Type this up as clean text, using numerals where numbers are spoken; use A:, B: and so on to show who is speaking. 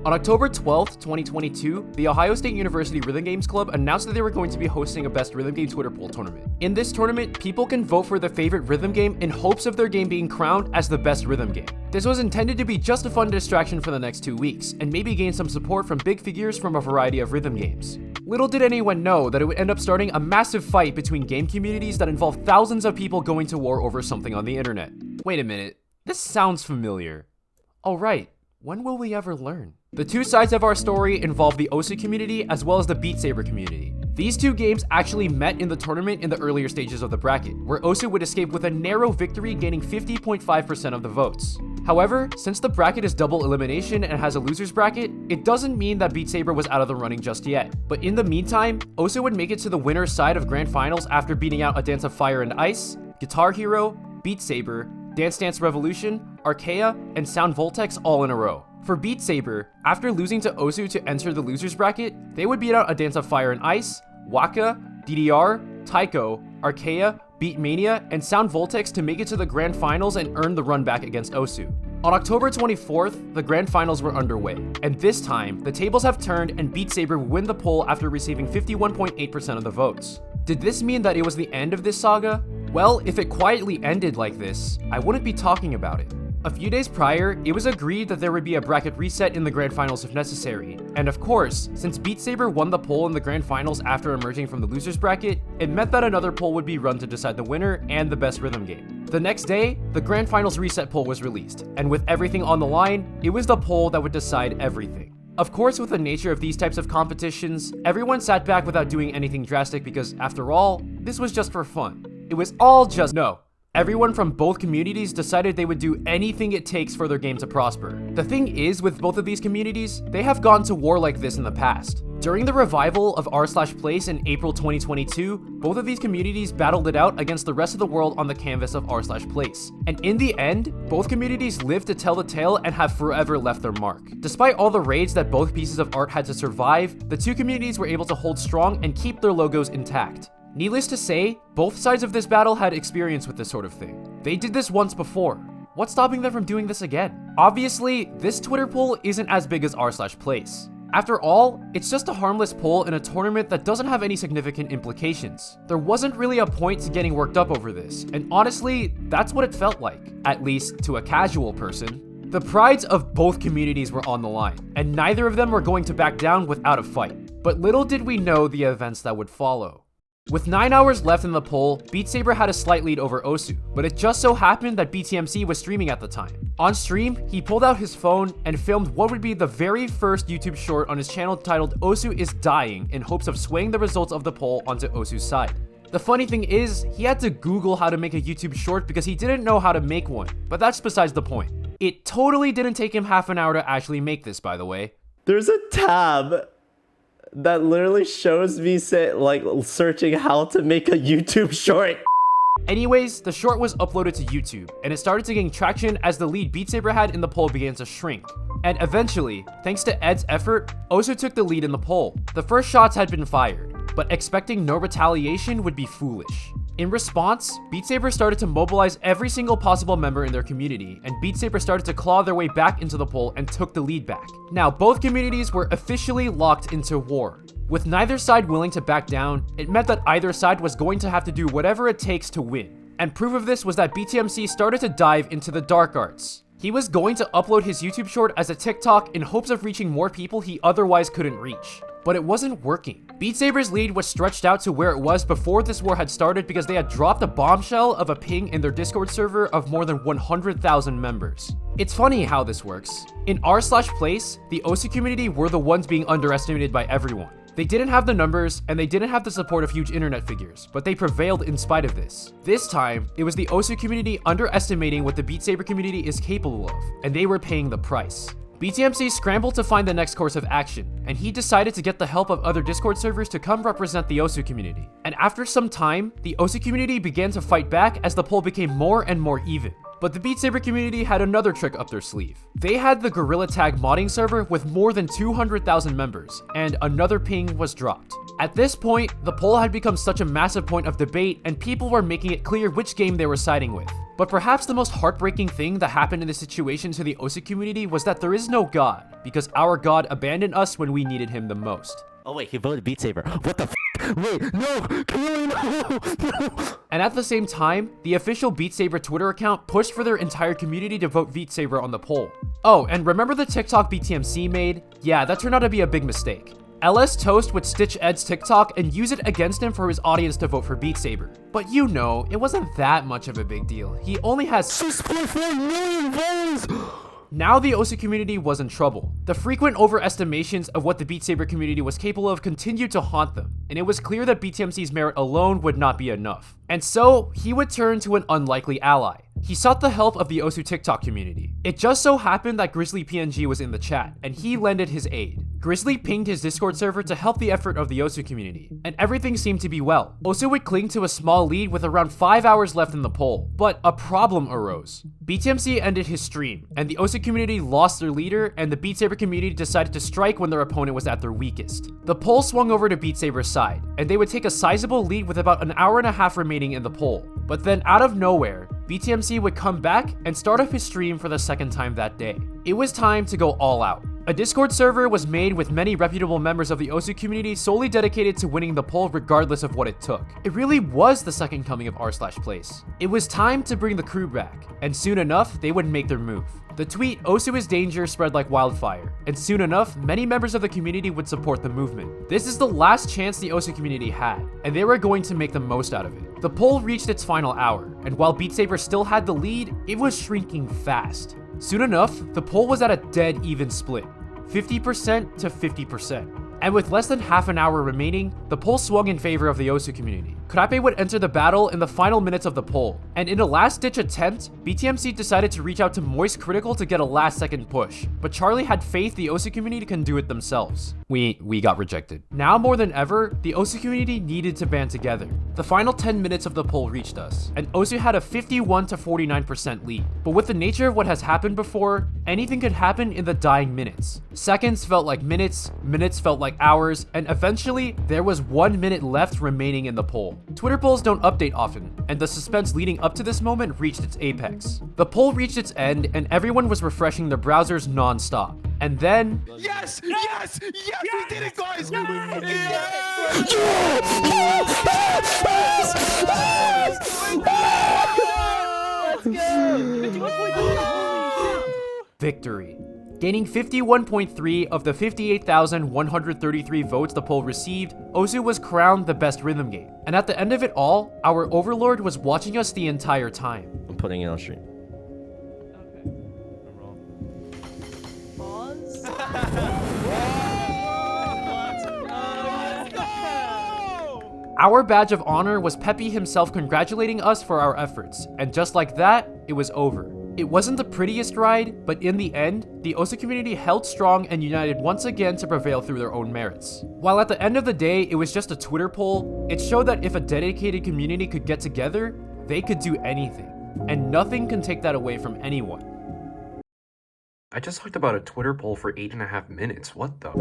A: On October 12th, 2022, the Ohio State University Rhythm Games Club announced that they were going to be hosting a Best Rhythm Game Twitter poll tournament. In this tournament, people can vote for their favorite rhythm game in hopes of their game being crowned as the best rhythm game. This was intended to be just a fun distraction for the next 2 weeks, and maybe gain some support from big figures from a variety of rhythm games. Little did anyone know that it would end up starting a massive fight between game communities that involved thousands of people going to war over something on the internet. Wait a minute, this sounds familiar. Alright, when will we ever learn? The two sides of our story involve the OSU community as well as the Beat Saber community. These two games actually met in the tournament in the earlier stages of the bracket, where OSU would escape with a narrow victory, gaining 50.5% of the votes. However, since the bracket is double elimination and has a loser's bracket, it doesn't mean that Beat Saber was out of the running just yet. But in the meantime, OSU would make it to the winner's side of grand finals after beating out A Dance of Fire and Ice, Guitar Hero, Beat Saber, Dance Dance Revolution, Archaea, and Sound Voltex all in a row. For Beat Saber, after losing to OSU to enter the loser's bracket, they would beat out A Dance of Fire and Ice, Waka, DDR, Taiko, Archaea, Beatmania, and Sound Voltex to make it to the grand finals and earn the run back against OSU. On October 24th, the grand finals were underway, and this time, the tables have turned and Beat Saber would win the poll after receiving 51.8% of the votes. Did this mean that it was the end of this saga? Well, if it quietly ended like this, I wouldn't be talking about it. A few days prior, it was agreed that there would be a bracket reset in the grand finals if necessary. And of course, since Beat Saber won the poll in the grand finals after emerging from the loser's bracket, it meant that another poll would be run to decide the winner and the best rhythm game. The next day, the grand finals reset poll was released, and with everything on the line, it was the poll that would decide everything. Of course, with the nature of these types of competitions, everyone sat back without doing anything drastic because, after all, this was just for fun. It was all just no. Everyone from both communities decided they would do anything it takes for their game to prosper. The thing is, with both of these communities, they have gone to war like this in the past. During the revival of r/place in April 2022, both of these communities battled it out against the rest of the world on the canvas of r/place. And in the end, both communities lived to tell the tale and have forever left their mark. Despite all the raids that both pieces of art had to survive, the two communities were able to hold strong and keep their logos intact. Needless to say, both sides of this battle had experience with this sort of thing. They did this once before. What's stopping them from doing this again? Obviously, this Twitter poll isn't as big as r/place. After all, it's just a harmless poll in a tournament that doesn't have any significant implications. There wasn't really a point to getting worked up over this, and honestly, that's what it felt like, at least to a casual person. The prides of both communities were on the line, and neither of them were going to back down without a fight. But little did we know the events that would follow. With 9 hours left in the poll, Beat Saber had a slight lead over OSU, but it just so happened that BTMC was streaming at the time. On stream, he pulled out his phone and filmed what would be the very first YouTube short on his channel titled "OSU is Dying" in hopes of swaying the results of the poll onto OSU's side. The funny thing is, he had to Google how to make a YouTube short because he didn't know how to make one, but that's besides the point. It totally didn't take him half an hour to actually make this, by the way.
B: There's a tab that literally shows me searching how to make a YouTube short.
A: Anyways, the short was uploaded to YouTube, and it started to gain traction as the lead Beat Saber had in the poll began to shrink. And eventually, thanks to Ed's effort, OSU took the lead in the poll. The first shots had been fired, but expecting no retaliation would be foolish. In response, Beat Saber started to mobilize every single possible member in their community, and Beat Saber started to claw their way back into the poll and took the lead back. Now, both communities were officially locked into war. With neither side willing to back down, it meant that either side was going to have to do whatever it takes to win. And proof of this was that BTMC started to dive into the dark arts. He was going to upload his YouTube short as a TikTok in hopes of reaching more people he otherwise couldn't reach. But it wasn't working. Beat Saber's lead was stretched out to where it was before this war had started because they had dropped a bombshell of a ping in their Discord server of more than 100,000 members. It's funny how this works. In r/place, the OSU community were the ones being underestimated by everyone. They didn't have the numbers, and they didn't have the support of huge internet figures, but they prevailed in spite of this. This time, it was the OSU community underestimating what the Beat Saber community is capable of, and they were paying the price. BTMC scrambled to find the next course of action, and he decided to get the help of other Discord servers to come represent the OSU community. And after some time, the OSU community began to fight back as the poll became more and more even. But the Beat Saber community had another trick up their sleeve. They had the Gorilla Tag modding server with more than 200,000 members, and another ping was dropped. At this point, the poll had become such a massive point of debate, and people were making it clear which game they were siding with. But perhaps the most heartbreaking thing that happened in this situation to the Osu community was that there is no God, because our God abandoned us when we needed him the most.
B: Oh wait, he voted Beat Saber. What the f? Wait, no! Kaylee, no!
A: And at the same time, the official Beat Saber Twitter account pushed for their entire community to vote Beat Saber on the poll. Oh, and remember the TikTok BTMC made? Yeah, that turned out to be a big mistake. LS Toast would stitch Ed's TikTok and use it against him for his audience to vote for Beat Saber. But you know, it wasn't that much of a big deal. He only has
B: 6.4 million votes!
A: Now the Osu community was in trouble. The frequent overestimations of what the Beat Saber community was capable of continued to haunt them, and it was clear that BTMC's merit alone would not be enough. And so, he would turn to an unlikely ally. He sought the help of the Osu TikTok community. It just so happened that Grizzly PNG was in the chat, and he lended his aid. Grizzly pinged his Discord server to help the effort of the Osu community, and everything seemed to be well. Osu would cling to a small lead with around 5 hours left in the poll, but a problem arose. BTMC ended his stream, and the Osu community lost their leader, and the Beat Saber community decided to strike when their opponent was at their weakest. The poll swung over to Beat Saber's side, and they would take a sizable lead with about an hour and a half remaining in the poll. But then out of nowhere, BTMC would come back and start up his stream for the second time that day. It was time to go all out. A Discord server was made with many reputable members of the Osu community solely dedicated to winning the poll regardless of what it took. It really was the second coming of r/place. It was time to bring the crew back, and soon enough, they would make their move. The tweet "Osu is danger" spread like wildfire, and soon enough, many members of the community would support the movement. This is the last chance the Osu community had, and they were going to make the most out of it. The poll reached its final hour, and while Beat Saber still had the lead, it was shrinking fast. Soon enough, the poll was at a dead even split, 50% to 50%. And with less than half an hour remaining, the poll swung in favor of the Osu community. Krape would enter the battle in the final minutes of the poll, and in a last-ditch attempt, BTMC decided to reach out to Moist Critical to get a last-second push, but Charlie had faith the Osu community can do it themselves. We got rejected. Now more than ever, the Osu community needed to band together. The final 10 minutes of the poll reached us, and Osu had a 51 to 49% lead. But with the nature of what has happened before, anything could happen in the dying minutes. Seconds felt like minutes, minutes felt like hours, and eventually, there was 1 minute left remaining in the poll. Twitter polls don't update often, and the suspense leading up to this moment reached its apex. The poll reached its end, and everyone was refreshing their browsers non-stop. And then...
C: Yes! Yes! Yes! We did it, guys!
D: Let's go!
A: Victory. Gaining 51.3 of the 58,133 votes the poll received, Osu was crowned the best rhythm game. And at the end of it all, our overlord was watching us the entire time.
B: I'm putting it on stream.
D: Pause.
A: Our badge of honor was Peppy himself congratulating us for our efforts, and just like that, it was over. It wasn't the prettiest ride, but in the end, the Osu community held strong and united once again to prevail through their own merits. While at the end of the day, it was just a Twitter poll, it showed that if a dedicated community could get together, they could do anything. And nothing can take that away from anyone.
E: I just talked about a Twitter poll for 8.5 minutes. What the?